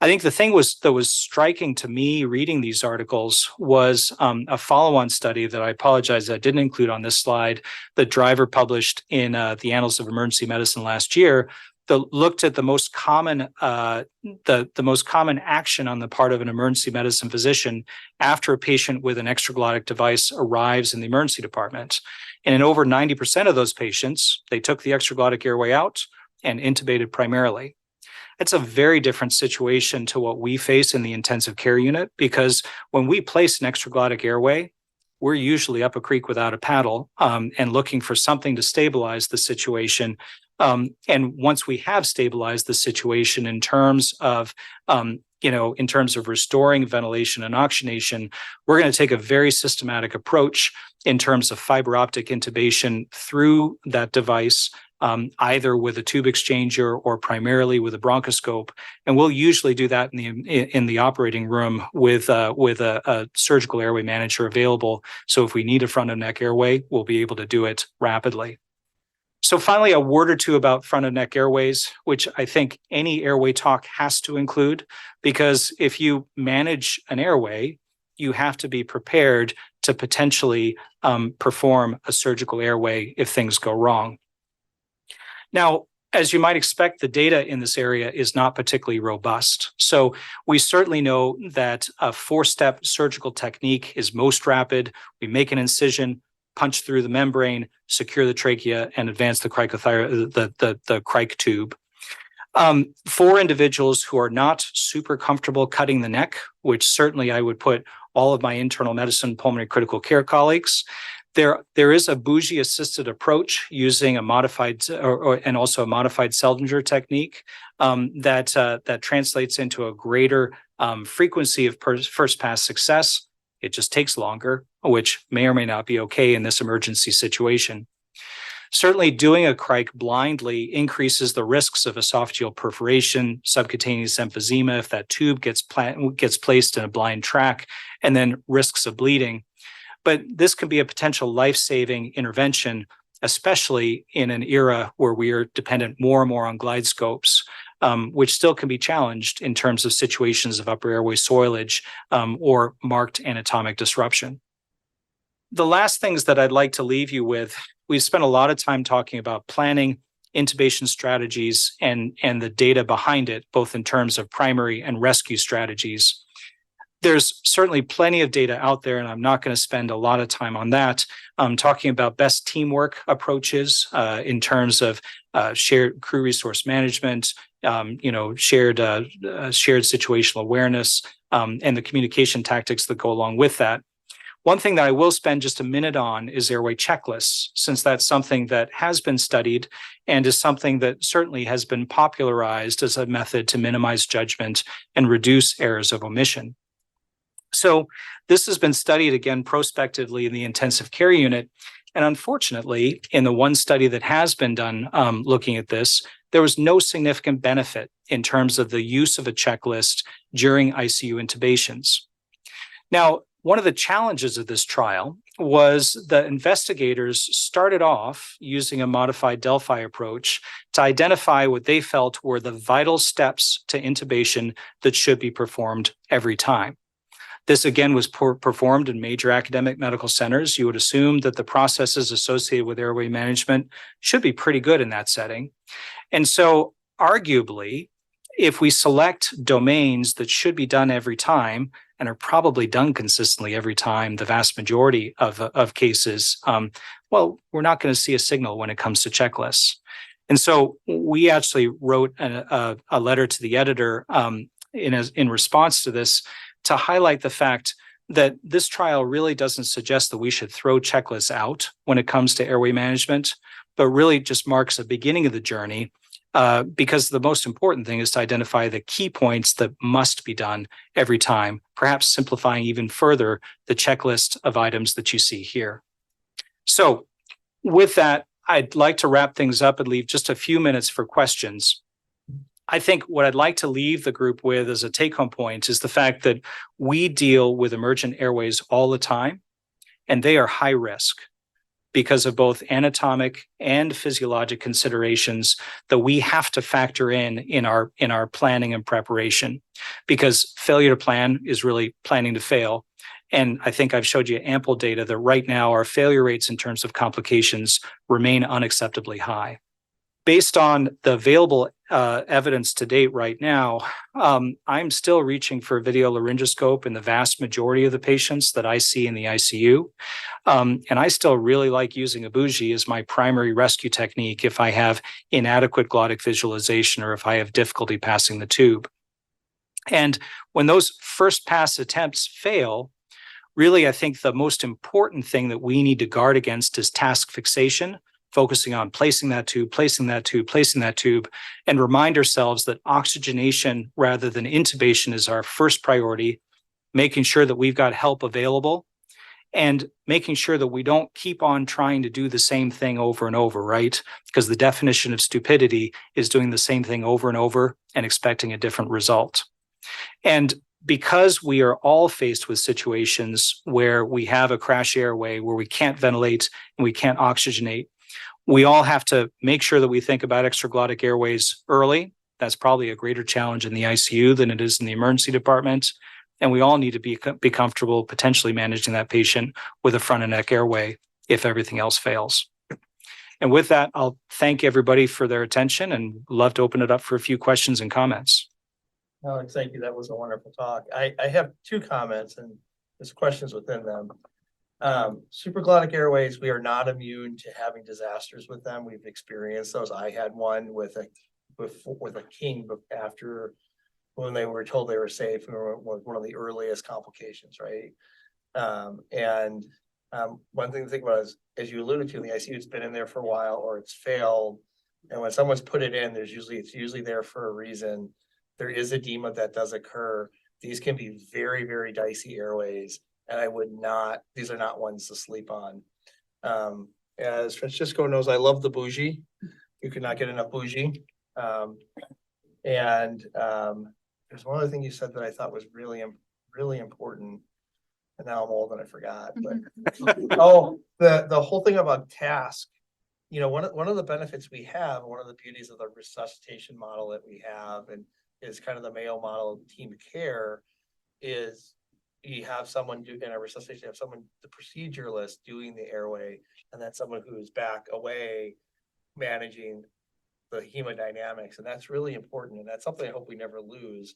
I think the thing that was striking to me reading these articles was a follow-on study that I apologize I didn't include on this slide that Driver published in the Annals of Emergency Medicine last year that looked at the most common action on the part of an emergency medicine physician after a patient with an extraglottic device arrives in the emergency department. And in over 90% of those patients, they took the extraglottic airway out and intubated primarily. It's a very different situation to what we face in the intensive care unit, because when we place an extraglottic airway, we're usually up a creek without a paddle and looking for something to stabilize the situation. And once we have stabilized the situation in terms of restoring ventilation and oxygenation, we're going to take a very systematic approach in terms of fiber optic intubation through that device, either with a tube exchanger or primarily with a bronchoscope. And we'll usually do that in the operating room with a surgical airway manager available. So if we need a front of neck airway, we'll be able to do it rapidly. So finally, a word or two about front of neck airways, which I think any airway talk has to include, because if you manage an airway, you have to be prepared to potentially perform a surgical airway if things go wrong. Now, As you might expect, the data in this area is not particularly robust. So we certainly know that a 4-step surgical technique is most rapid. We make an incision, punch through the membrane, secure the trachea, and advance the the cric tube. For individuals who are not super comfortable cutting the neck, which certainly I would put all of my internal medicine, pulmonary critical care colleagues, there is a bougie-assisted approach using a modified and also a modified Seldinger technique that translates into a greater frequency of first pass success. It just takes longer, which may or may not be okay in this emergency situation. Certainly, doing a cric blindly increases the risks of esophageal perforation, subcutaneous emphysema if that tube gets placed in a blind track, and then risks of bleeding. But this can be a potential life-saving intervention, especially in an era where we are dependent more and more on glide scopes, which still can be challenged in terms of situations of upper airway soilage or marked anatomic disruption. The last things that I'd like to leave you with, we've spent a lot of time talking about planning, intubation strategies, and the data behind it, both in terms of primary and rescue strategies. There's certainly plenty of data out there, and I'm not going to spend a lot of time on that. Talking about best teamwork approaches in terms of shared crew resource management, shared situational awareness, and the communication tactics that go along with that. One thing that I will spend just a minute on is airway checklists, since that's something that has been studied and is something that certainly has been popularized as a method to minimize judgment and reduce errors of omission. So this has been studied again prospectively in the intensive care unit. And unfortunately, in the one study that has been done looking at this, there was no significant benefit in terms of the use of a checklist during ICU intubations. Now, one of the challenges of this trial was the investigators started off using a modified Delphi approach to identify what they felt were the vital steps to intubation that should be performed every time. This, again, was performed in major academic medical centers. You would assume that the processes associated with airway management should be pretty good in that setting. And so, arguably, if we select domains that should be done every time and are probably done consistently every time, the vast majority of cases, we're not going to see a signal when it comes to checklists. And so we actually wrote a letter to the editor in response to this to highlight the fact that this trial really doesn't suggest that we should throw checklists out when it comes to airway management, but really just marks a beginning of the journey because the most important thing is to identify the key points that must be done every time, perhaps simplifying even further the checklist of items that you see here. So with that, I'd like to wrap things up and leave just a few minutes for questions. I think what I'd like to leave the group with as a take-home point is the fact that we deal with emergent airways all the time, and they are high risk because of both anatomic and physiologic considerations that we have to factor in our planning and preparation, because failure to plan is really planning to fail. And I think I've showed you ample data that right now our failure rates in terms of complications remain unacceptably high. Based on the available evidence to date right now, I'm still reaching for a video laryngoscope in the vast majority of the patients that I see in the ICU. And I still really like using a bougie as my primary rescue technique if I have inadequate glottic visualization or if I have difficulty passing the tube. And when those first pass attempts fail, really, I think the most important thing that we need to guard against is task fixation, focusing on placing that tube, and remind ourselves that oxygenation rather than intubation is our first priority, making sure that we've got help available, and making sure that we don't keep on trying to do the same thing over and over, right? Because the definition of stupidity is doing the same thing over and over and expecting a different result. And because we are all faced with situations where we have a crash airway, where we can't ventilate and we can't oxygenate, we all have to make sure that we think about extraglottic airways early. That's probably a greater challenge in the ICU than it is in the emergency department. And we all need to be comfortable potentially managing that patient with a front and neck airway if everything else fails. And with that, I'll thank everybody for their attention and love to open it up for a few questions and comments. Alex, thank you. That was a wonderful talk. I have two comments and there's questions within them. Supraglottic airways, we are not immune to having disasters with them. We've experienced those. I had one with a king after when they were told they were safe, and was one of the earliest complications, right? One thing to think about is, as you alluded to, in the ICU, it's been in there for a while or it's failed. And when someone's put it in, it's usually there for a reason. There is edema that does occur. These can be very, very dicey airways. And these are not ones to sleep on. As Francisco knows, I love the bougie. You could not get enough bougie. There's one other thing you said that I thought was really, really important. And now I'm old and I forgot. But the whole thing about task. One of the benefits we have, one of the beauties of the resuscitation model that we have, and is kind of the Mayo model team care, is you have someone in a resuscitation, you have someone, the proceduralist, doing the airway, and then someone who's back away managing the hemodynamics. And that's really important. And that's something I hope we never lose.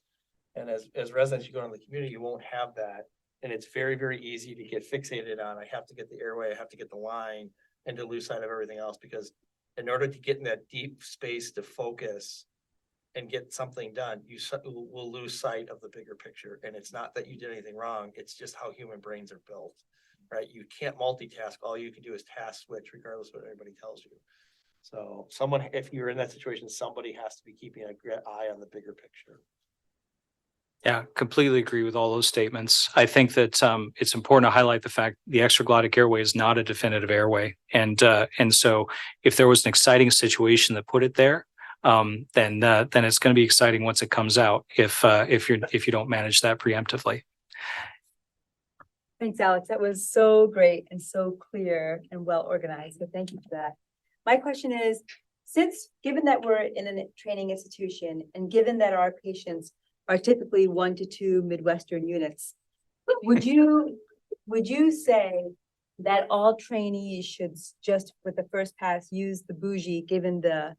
And as residents, you go in the community, you won't have that. And it's very, very easy to get fixated on, I have to get the airway, I have to get the line, and to lose sight of everything else. Because in order to get in that deep space to focus and get something done, you will lose sight of the bigger picture. And it's not that you did anything wrong, it's just how human brains are built, right? You can't multitask. All you can do is task switch, regardless of what anybody tells you. So if you're in that situation, somebody has to be keeping an eye on the bigger picture. Yeah, completely agree with all those statements. I think that it's important to highlight the fact the extraglottic airway is not a definitive airway. And so if there was an exciting situation that put it there, then it's going to be exciting once it comes out if you don't manage that preemptively. Thanks, Alex. That was so great and so clear and well organized. So thank you for that. My question is, given that we're in a training institution and given that our patients are typically 1 to 2 Midwestern units, would you say that all trainees should just, with the first pass, use the bougie given the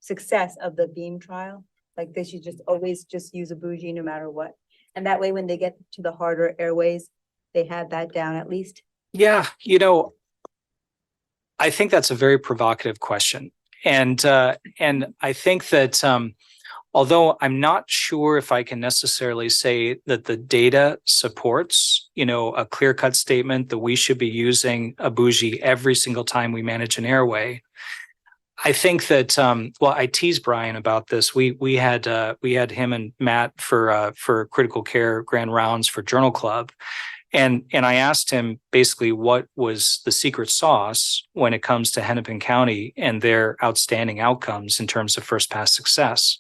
success of the beam trial? Like they should always use a bougie no matter what? And that way, when they get to the harder airways, they have that down at least? Yeah, I think that's a very provocative question. And I think that although I'm not sure if I can necessarily say that the data supports, a clear-cut statement that we should be using a bougie every single time we manage an airway. I think that I teased Brian about this. We had him and Matt for critical care grand rounds for Journal Club. And I asked him basically what was the secret sauce when it comes to Hennepin County and their outstanding outcomes in terms of first pass success.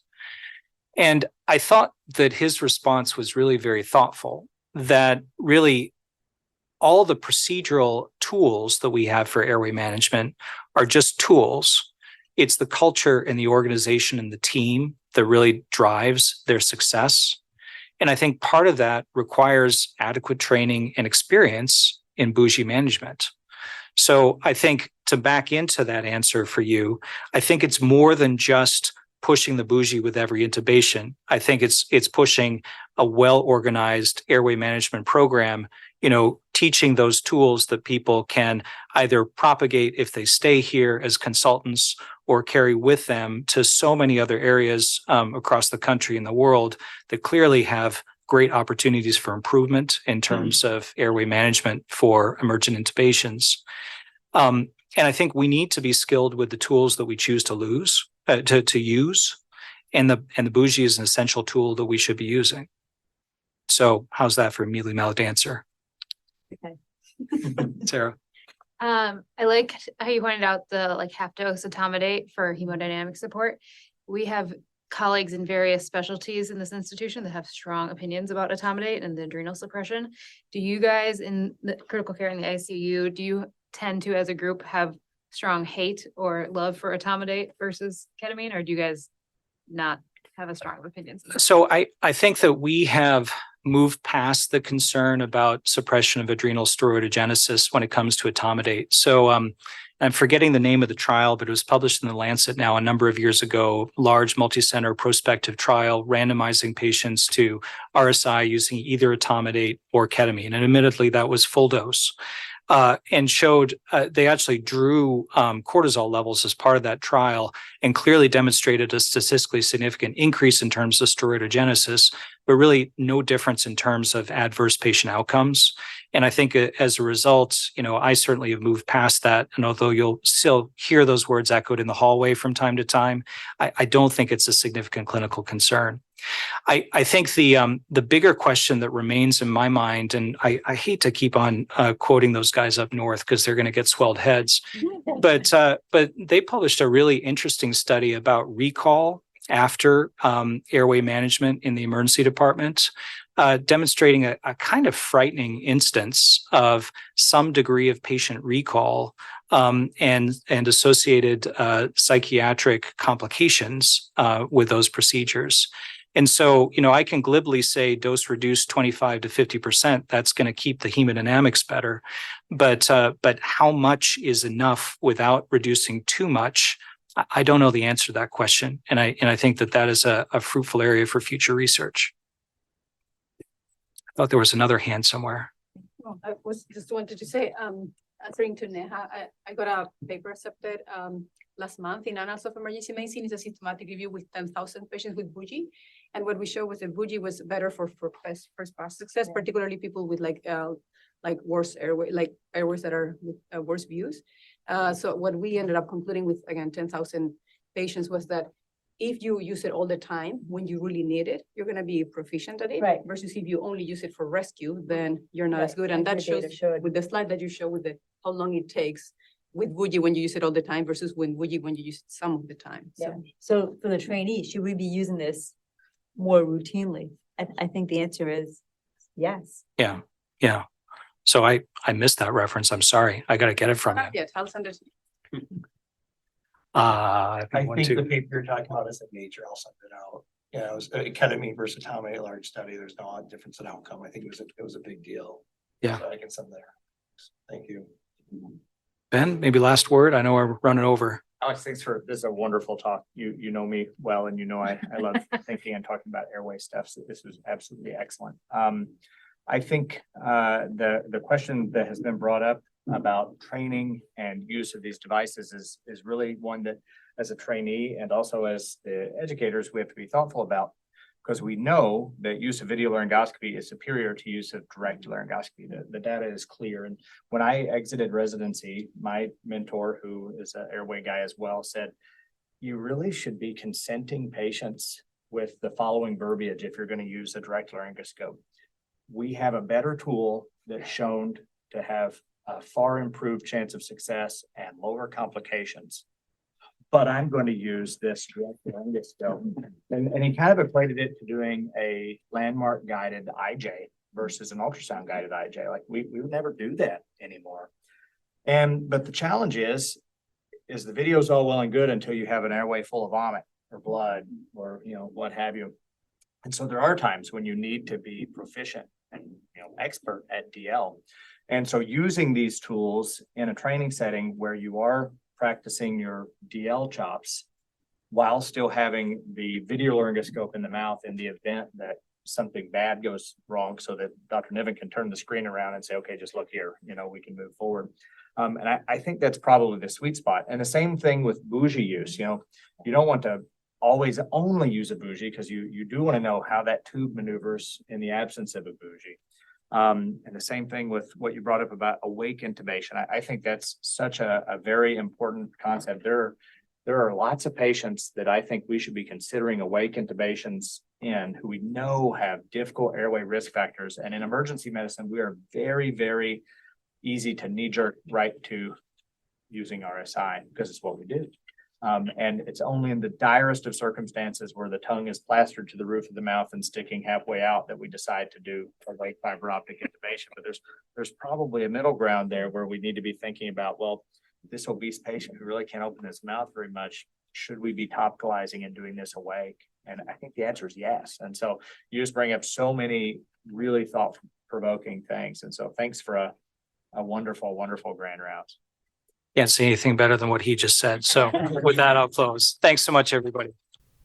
And I thought that his response was really very thoughtful, that really all the procedural tools that we have for airway management are just tools. It's the culture and the organization and the team that really drives their success. And I think part of that requires adequate training and experience in bougie management. So I think to back into that answer for you, I think it's more than just pushing the bougie with every intubation. I think it's pushing a well-organized airway management program, teaching those tools that people can either propagate if they stay here as consultants or carry with them to so many other areas across the country and the world that clearly have great opportunities for improvement in terms of airway management for emergent intubations. And I think we need to be skilled with the tools that we choose to use. And the bougie is an essential tool that we should be using. So how's that for a mealy mouthed answer? Okay. Sarah. I like how you pointed out the half dose etomidate for hemodynamic support. We have colleagues in various specialties in this institution that have strong opinions about etomidate and the adrenal suppression. Do you guys in the critical care in the ICU, do you tend to, as a group, have strong hate or love for etomidate versus ketamine, or do you guys not have a strong opinion? So I think that we have moved past the concern about suppression of adrenal steroidogenesis when it comes to etomidate. So I'm forgetting the name of the trial, but it was published in the Lancet now a number of years ago, large multi-center prospective trial randomizing patients to RSI using either etomidate or ketamine. And admittedly, that was full dose. And showed they actually drew cortisol levels as part of that trial and clearly demonstrated a statistically significant increase in terms of steroidogenesis, but really no difference in terms of adverse patient outcomes. And I think as a result, I certainly have moved past that. And although you'll still hear those words echoed in the hallway from time to time, I don't think it's a significant clinical concern. I think the bigger question that remains in my mind, and I hate to keep on quoting those guys up north because they're going to get swelled heads, but they published a really interesting study about recall after airway management in the emergency department, demonstrating a kind of frightening instance of some degree of patient recall and associated psychiatric complications with those procedures. And so, I can glibly say dose reduce 25 to 50%. That's going to keep the hemodynamics better. But how much is enough without reducing too much? I don't know the answer to that question. And I think that is a fruitful area for future research. I thought there was another hand somewhere. Oh, I was just wanted to say, answering to Neha, I got a paper accepted last month in Annals of Emergency Medicine. It's a systematic review with 10,000 patients with bougie. And what we showed was that bougie was better for first pass success, particularly people with like worse airway, like airways that are with worse views. So what we ended up concluding with, again, 10,000 patients was that if you use it all the time when you really need it, you're going to be proficient at it. Right. Versus if you only use it for rescue, then you're not Right. as good. And that shows with the slide that you show with how long it takes with bougie when you use it all the time versus when bougie when you use it some of the time. So. Yeah. So for the trainee, should we be using this more routinely? I think the answer is yes. Yeah. So I missed that reference. I'm sorry. I got to get it from you. Not yet. I'll send it. I I want think to. the paper you're talking about is in Nature. I'll send it out. Yeah, it was ketamine versus etomidate, large study. There's no difference in outcome. I think it was a big deal. Yeah. So I can send there. Thank you. Ben, maybe last word. I know we're running over. Alex, thanks for this is a wonderful talk. You know me well, and I love thinking and talking about airway stuff. So this was absolutely excellent. I think the question that has been brought up about training and use of these devices is really one that, as a trainee and also as the educators, we have to be thoughtful about, because we know that use of video laryngoscopy is superior to use of direct laryngoscopy. The data is clear. And when I exited residency, my mentor, who is an airway guy as well, said, you really should be consenting patients with the following verbiage if you're going to use a direct laryngoscope. We have a better tool that's shown to have a far improved chance of success and lower complications, but I'm going to use this direct laryngoscope. And he kind of equated it to doing a landmark guided IJ versus an ultrasound guided IJ. Like we would never do that anymore. But the challenge is the video is all well and good until you have an airway full of vomit or blood or, what have you. And so there are times when you need to be proficient and, expert at DL. And so using these tools in a training setting where you are practicing your DL chops while still having the video laryngoscope in the mouth in the event that something bad goes wrong, so that Dr. Niven can turn the screen around and say, okay, just look here, we can move forward. And I think that's probably the sweet spot. And the same thing with bougie use. You don't want to always only use a bougie, because you do want to know how that tube maneuvers in the absence of a bougie. And the same thing with what you brought up about awake intubation. I think that's such a very important concept. There are lots of patients that I think we should be considering awake intubations in, who we know have difficult airway risk factors. And in emergency medicine, we are very, very easy to knee-jerk right to using RSI because it's what we do. And it's only in the direst of circumstances where the tongue is plastered to the roof of the mouth and sticking halfway out that we decide to do awake fiber optic intubation. But there's probably a middle ground there where we need to be thinking about, well, this obese patient who really can't open his mouth very much, should we be topicalizing and doing this awake? And I think the answer is yes. And so you just bring up so many really thought-provoking things. And so thanks for a wonderful, wonderful grand rounds. Can't say anything better than what he just said. So with that, I'll close. Thanks so much, everybody.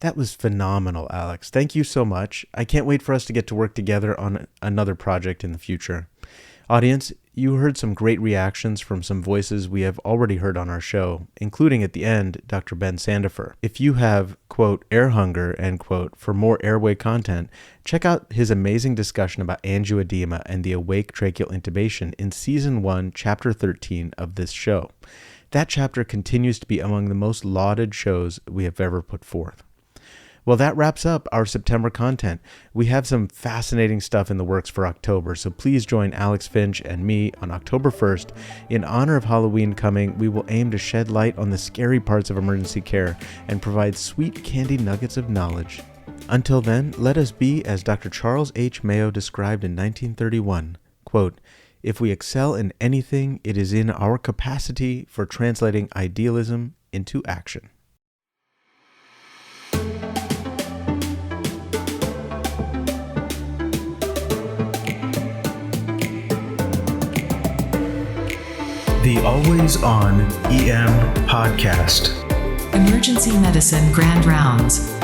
That was phenomenal, Alex. Thank you so much. I can't wait for us to get to work together on another project in the future. Audience, you heard some great reactions from some voices we have already heard on our show, including at the end, Dr. Ben Sandifer. If you have, quote, air hunger, end quote, for more airway content, check out his amazing discussion about angioedema and the awake tracheal intubation in Season 1, Chapter 13 of this show. That chapter continues to be among the most lauded shows we have ever put forth. Well, that wraps up our September content. We have some fascinating stuff in the works for October, so please join Alex Finch and me on October 1st. In honor of Halloween coming, we will aim to shed light on the scary parts of emergency care and provide sweet candy nuggets of knowledge. Until then, let us be, as Dr. Charles H. Mayo described in 1931, quote, "If we excel in anything, it is in our capacity for translating idealism into action." The Always On EM Podcast. Emergency Medicine Grand Rounds.